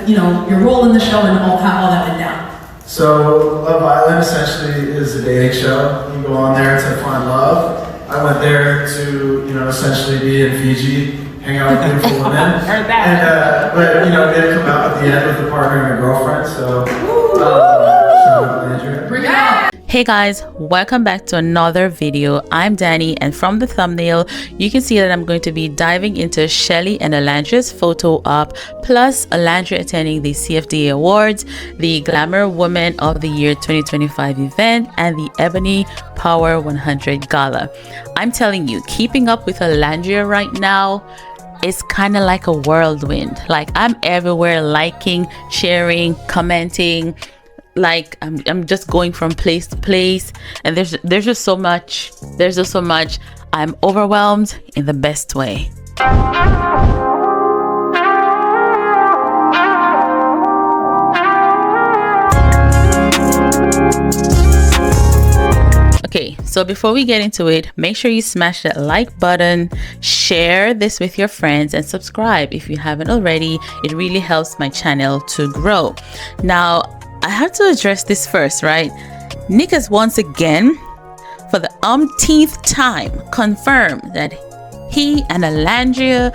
you know, your role in the show and how all that went down. So Love Island essentially is a dating show. You go on there to find love. I went there to, you know, essentially be in Fiji, hang out with beautiful women. Heard that. But you know, did come out at the end with a partner and a girlfriend. So shout out to Andrea. Bring it out. Hey guys, welcome back to another video. I'm Danny, and from the thumbnail you can see that I'm going to be diving into Shelly and Olandria'S photo op, plus Olandria attending the CFDA Awards, the Glamour Woman of the Year 2025 event, and the Ebony Power 100 Gala. I'm telling you, keeping up with Olandria right now is kind of like a whirlwind. Like, I'm everywhere, liking, sharing, commenting. Like I'm just going from place to place, and there's just so much. I'm overwhelmed in the best way. Okay, so before we get into it, make sure you smash that like button, share this with your friends, and subscribe if you haven't already. It really helps my channel to grow. Now, I have to address this first, right? Nick has once again, for the umpteenth time, confirmed that he and Olandria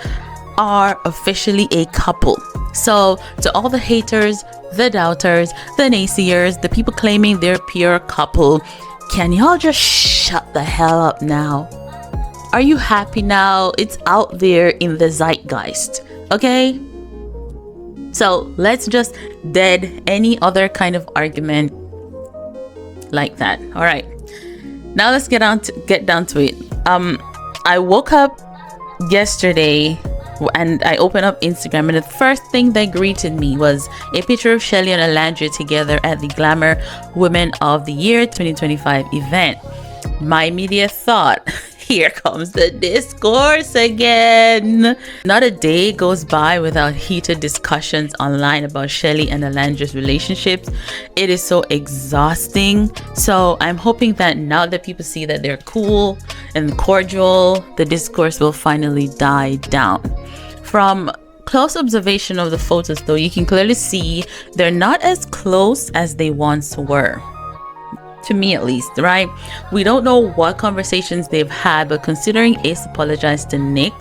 are officially a couple. So to all the haters, the doubters, the naysayers, the people claiming they're pure couple, can y'all just shut the hell up now? Are you happy now? It's out there in the zeitgeist, okay? So let's just dead any other kind of argument like that. All right, now let's get down to it. I woke up yesterday and I opened up Instagram, and the first thing that greeted me was a picture of Shelly and Olandria together at the Glamour Women of the Year 2025 event. My immediate thought, here comes the discourse again. Not a day goes by without heated discussions online about Shelly and Olandria'S relationships. It is so exhausting. So I'm hoping that now that people see that they're cool and cordial, the discourse will finally die down. From close observation of the photos though, you can clearly see they're not as close as they once were. To me at least, right? We don't know what conversations they've had, but considering Ace apologized to Nick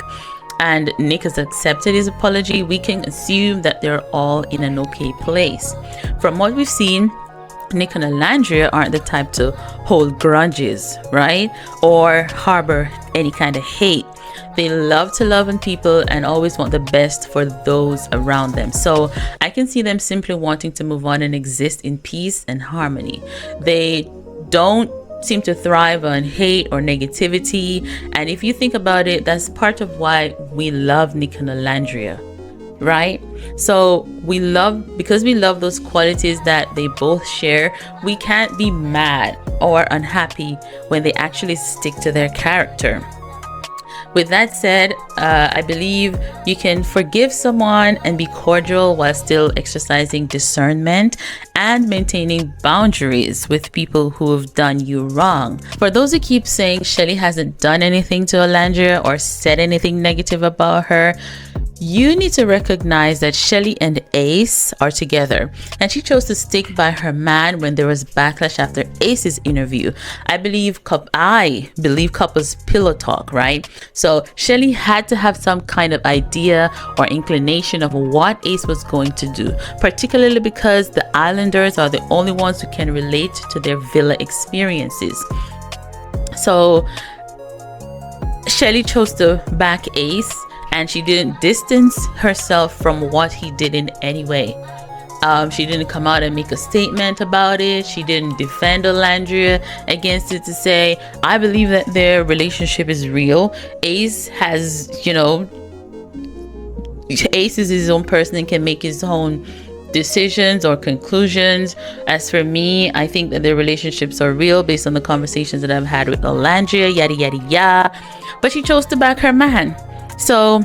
and Nick has accepted his apology, we can assume that they're all in an okay place. From what we've seen, Nick and Olandria aren't the type to hold grudges, right? Or harbor any kind of hate. They love to love on people and always want the best for those around them. So I can see them simply wanting to move on and exist in peace and harmony. They don't seem to thrive on hate or negativity. And if you think about it, that's part of why we love Nick and Olandria, right? So because we love those qualities that they both share, we can't be mad or unhappy when they actually stick to their character. With that said, I believe you can forgive someone and be cordial while still exercising discernment and maintaining boundaries with people who have done you wrong. For those who keep saying Shelly hasn't done anything to Olandria or said anything negative about her, you need to recognize that Shelly and Ace are together, and she chose to stick by her man when there was backlash after Ace's interview. I believe couples pillow talk, right? So Shelly had to have some kind of idea or inclination of what Ace was going to do, particularly because the Islanders are the only ones who can relate to their villa experiences. So Shelly chose to back Ace, and she didn't distance herself from what he did in any way. She didn't come out and make a statement about it. She didn't defend Olandria against it to say, I believe that their relationship is real. Ace has, Ace is his own person and can make his own decisions or conclusions. As for me, I think that their relationships are real based on the conversations that I've had with Olandria, yada yada yada. But she chose to back her man. So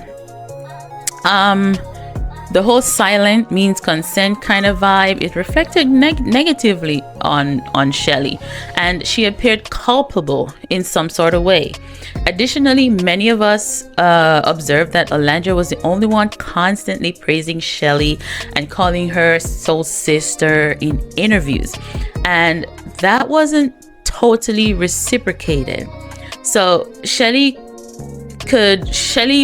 The whole silent means consent kind of vibe, it reflected negatively on Shelly, and she appeared culpable in some sort of way. Additionally, many of us observed that Olandria was the only one constantly praising Shelly and calling her soul sister in interviews, and that wasn't totally reciprocated. So Shelly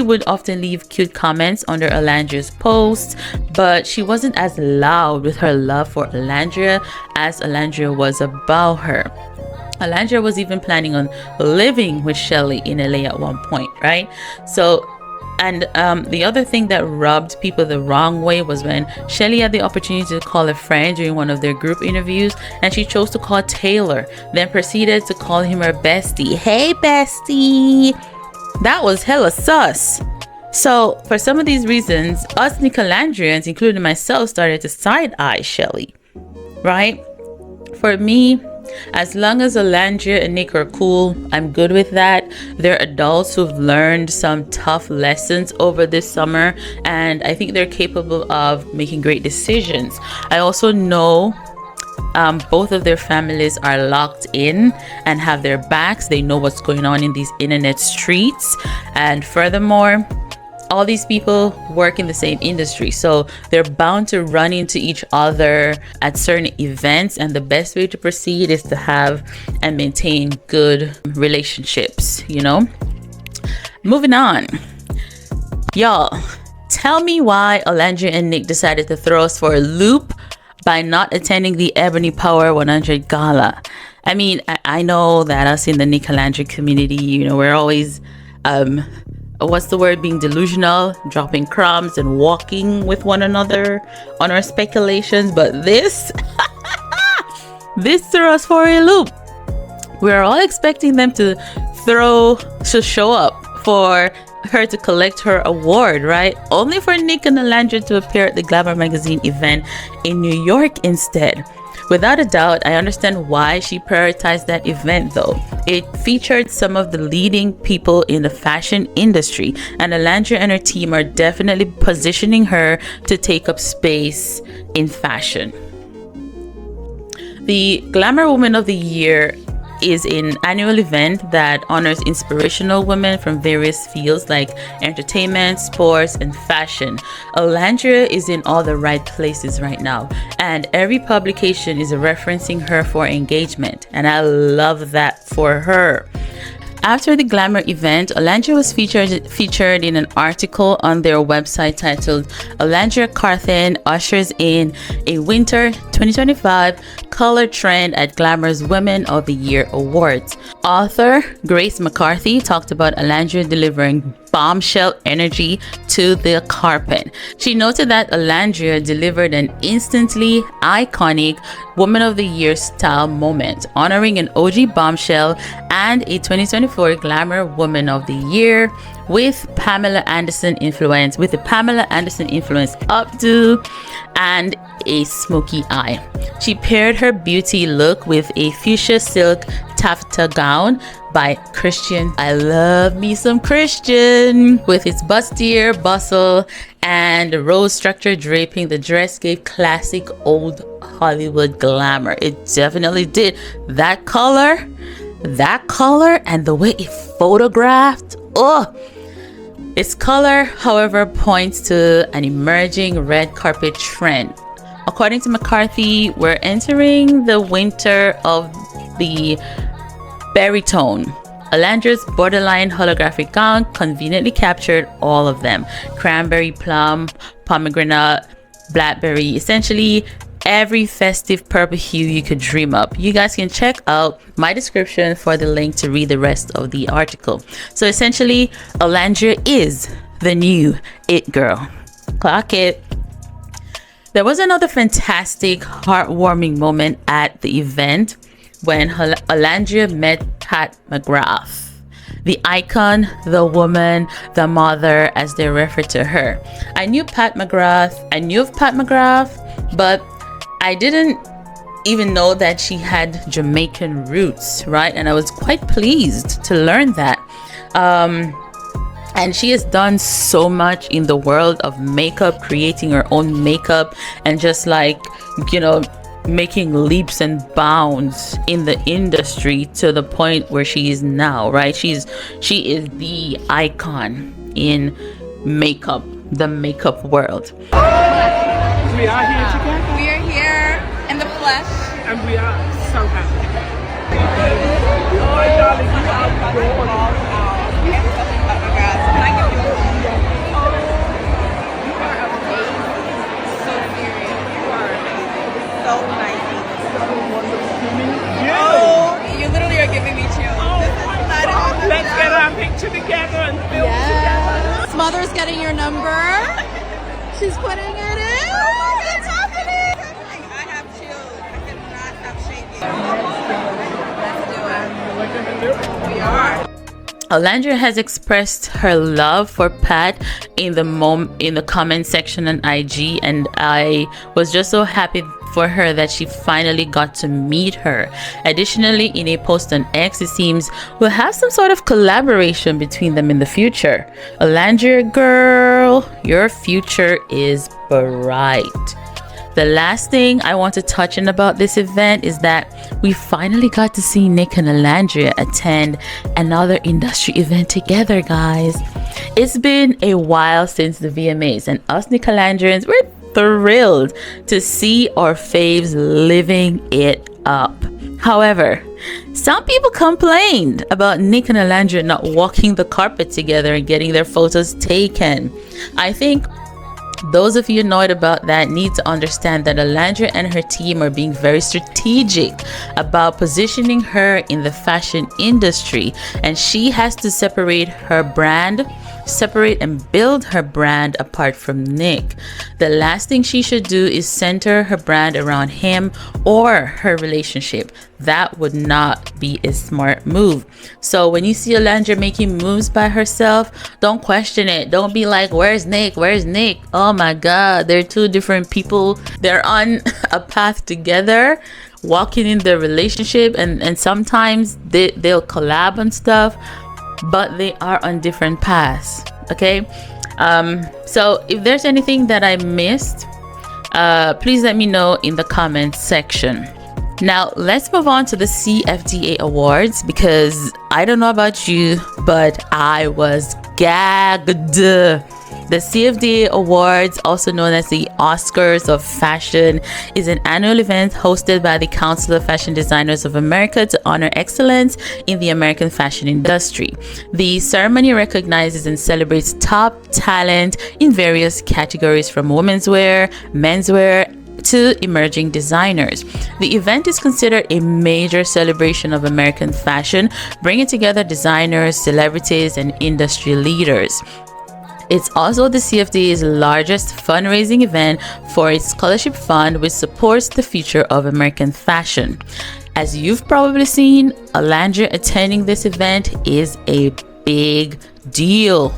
would often leave cute comments under Olandria's posts, but she wasn't as loud with her love for Olandria as Olandria was about her. Olandria was even planning on living with Shelly in LA at one point, right? So, and the other thing that rubbed people the wrong way was when Shelly had the opportunity to call a friend during one of their group interviews, and she chose to call Taylor, then proceeded to call him her bestie. Hey, bestie! That was hella sus. So for some of these reasons, us Nicolandrians, including myself, started to side-eye Shelly, right? For me, as long as Olandria and Nick are cool, I'm good with that. They're adults who've learned some tough lessons over this summer, and I think they're capable of making great decisions. I also know both of their families are locked in and have their backs. They know what's going on in these internet streets, and furthermore, all these people work in the same industry, so they're bound to run into each other at certain events, and the best way to proceed is to have and maintain good relationships, you know. Moving on, y'all, tell me why Olandria and Nick decided to throw us for a loop by not attending the Ebony Power 100 Gala. I mean, I know that us in the Nicolandria community, you know, we're always what's the word, being delusional, dropping crumbs and walking with one another on our speculations, but this threw us for a loop. We're all expecting them to show up for her to collect her award, right? Only for Nick and Olandria to appear at the Glamour Magazine event in New York instead. Without a doubt, I understand why she prioritized that event though. It featured some of the leading people in the fashion industry, and Olandria and her team are definitely positioning her to take up space in fashion. The Glamour Woman of the Year is an annual event that honors inspirational women from various fields like entertainment, sports, and fashion. Olandria is in all the right places right now, and every publication is referencing her for engagement, and I love that for her. After the Glamour event, Olandria was featured in an article on their website titled "Olandria Carthen Ushers in a Winter 2025 Color Trend at Glamour's Women of the Year Awards." Author Grace McCarthy talked about Olandria delivering bombshell energy to the carpet. She noted that Olandria delivered an instantly iconic Woman of the Year style moment, honoring an OG bombshell and a 2024 Glamour Woman of the Year with the Pamela Anderson influence updo and a smoky eye. She paired her beauty look with a fuchsia silk taffeta gown by Christian. I love me some Christian. With its bustier bustle and rose structure draping, the dress gave classic old Hollywood glamour. It definitely did. That color and the way it photographed, its color, however, points to an emerging red carpet trend. According to McCarthy, we're entering the winter of the berry tone. Olandria's borderline holographic gown conveniently captured all of them: cranberry, plum, pomegranate, blackberry, essentially every festive purple hue you could dream up. You guys can check out my description for the link to read the rest of the article. So essentially, Olandria is the new it girl. Clock it. There was another fantastic, heartwarming moment at the event when Olandria met Pat McGrath, the icon, the woman, the mother, as they refer to her. I knew of Pat McGrath, but I didn't even know that she had Jamaican roots, right? And I was quite pleased to learn that. And she has done so much in the world of makeup, creating her own makeup and just like, you know, making leaps and bounds in the industry to the point where she is now, right? She is the icon in makeup, the makeup world. We are here together. We are here in the flesh. And we are so happy. Oh, darling, you are gorgeous. So nice. Oh, you literally are giving me chills. Oh, This is exciting. let's get our picture together and film together. Smother's getting your number. She's putting it in. Oh my God, it's happening. I have chills. I cannot stop shaking. Let's do it. We are. Olandria has expressed her love for Pat in the comment section on IG, and I was just so happy for her that she finally got to meet her. Additionally, in a post on X, it seems we'll have some sort of collaboration between them in the future. Olandria girl, your future is bright. The last thing I want to touch on about this event is that we finally got to see Nick and Olandria attend another industry event together, guys. It's been a while since the VMAs, and us Nicolandrians, we're thrilled to see our faves living it up. However, some people complained about Nick and Olandria not walking the carpet together and getting their photos taken. I think those of you annoyed about that need to understand that Olandria and her team are being very strategic about positioning her in the fashion industry, and she has to separate and build her brand apart from Nick. The last thing she should do is center her brand around him or her relationship. That would not be a smart move. So when you see Olandria making moves by herself, don't question it. Don't be like, where's Nick? Where's Nick? Oh my God, they're two different people. They're on a path together, walking in their relationship, and sometimes they'll collab on stuff, but they are on different paths. Okay, so if there's anything that I missed, please let me know in the comments section. Now let's move on to the CFDA awards, because I don't know about you, but I was gagged. The CFDA Awards, also known as the Oscars of Fashion, is an annual event hosted by the Council of Fashion Designers of America to honor excellence in the American fashion industry. The ceremony recognizes and celebrates top talent in various categories, from women's wear, menswear, to emerging designers. The event is considered a major celebration of American fashion, bringing together designers, celebrities, and industry leaders. It's also the CFDA's largest fundraising event for its scholarship fund, which supports the future of American fashion. As you've probably seen, Olandria attending this event is a big deal.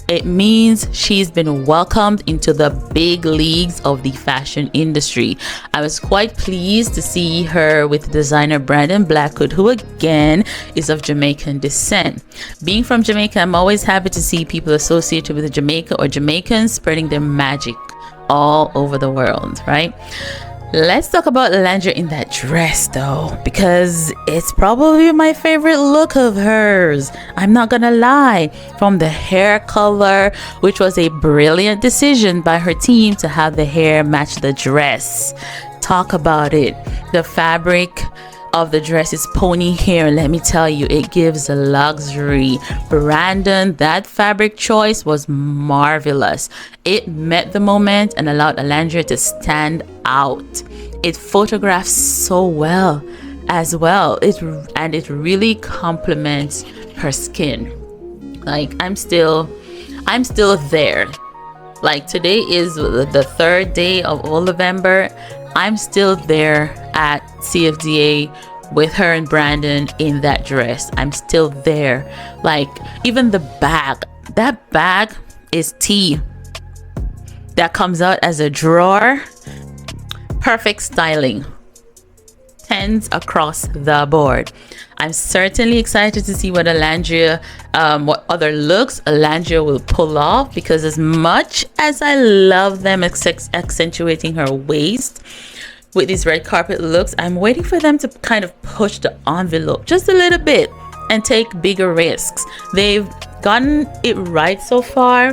It means she's been welcomed into the big leagues of the fashion industry. I was quite pleased to see her with designer Brandon Blackwood, who again is of Jamaican descent. Being from Jamaica, I'm always happy to see people associated with Jamaica or Jamaicans spreading their magic all over the world, right? Let's talk about Olandria in that dress though, because it's probably my favorite look of hers. I'm not gonna lie. From the hair color, which was a brilliant decision by her team to have the hair match the dress. Talk about it. The fabric of the dress is pony hair. Let me tell you, it gives luxury. Brandon, that fabric choice was marvelous. It met the moment and allowed Olandria to stand out. It photographs so well as well. It really complements her skin. Like I'm still there. Like today is the third day of November. I'm still there at CFDA with her and Brandon in that dress. I'm still there. Like even the bag, that bag is tea that comes out as a drawer. Perfect styling. 10s across the board. I'm certainly excited to see what what other looks Olandria will pull off, because as much as I love them accentuating her waist with these red carpet looks, I'm waiting for them to kind of push the envelope just a little bit and take bigger risks. They've gotten it right so far,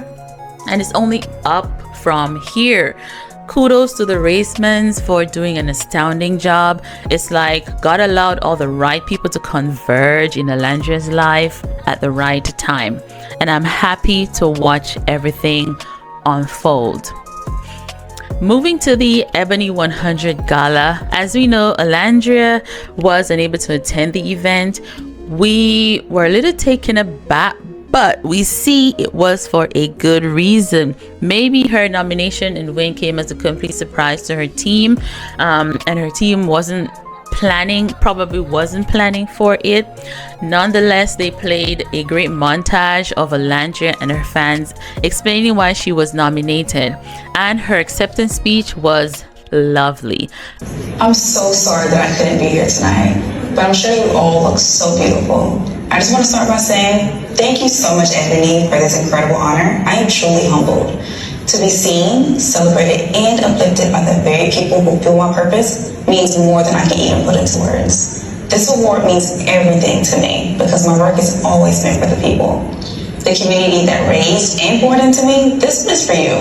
and it's only up from here. Kudos to the Racemans for doing an astounding job. It's like God allowed all the right people to converge in Olandria'S life at the right time, and I'm happy to watch everything unfold. Moving to the Ebony 100 Gala, as we know, Olandria was unable to attend the event. We were a little taken aback, but we see it was for a good reason. Maybe her nomination and win came as a complete surprise to her team, and her team probably wasn't planning for it. Nonetheless, they played a great montage of Olandria and her fans explaining why she was nominated, and her acceptance speech was lovely. I'm so sorry that I couldn't be here tonight, but I'm sure you all look so beautiful. I just want to start by saying thank you so much, Ebony, for this incredible honor. I am truly humbled. To be seen, celebrated, and uplifted by the very people who feel my purpose means more than I can even put into words. This award means everything to me because my work has always been for the people. The community that raised and poured into me, this one is for you.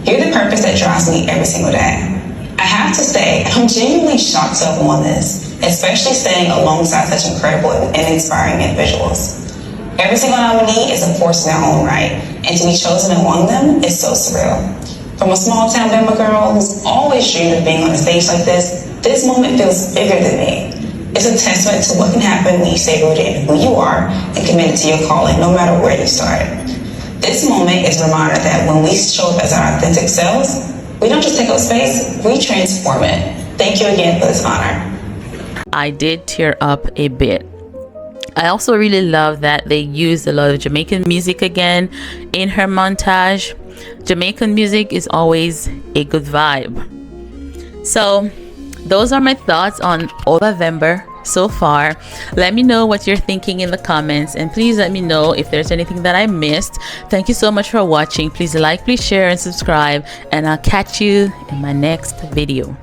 You're the purpose that drives me every single day. I have to say, I'm genuinely shocked to have won this, especially staying alongside such incredible and inspiring individuals. Every single nominee is a force in their own right, and to be chosen among them is so surreal. From a small town Denver girl who's always dreamed of being on a stage like this moment feels bigger than me. It's a testament to what can happen when you stay rooted in who you are and committed to your calling, no matter where you start. This moment is a reminder that when we show up as our authentic selves, we don't just take up space, we transform it. Thank you again for this honor. I did tear up a bit. I also really love that they used a lot of Jamaican music again in her montage. Jamaican music is always a good vibe. So those are my thoughts on November so far. Let me know what you're thinking in the comments, and please let me know if there's anything that I missed. Thank you so much for watching. Please like, please share, and subscribe, and I'll catch you in my next video.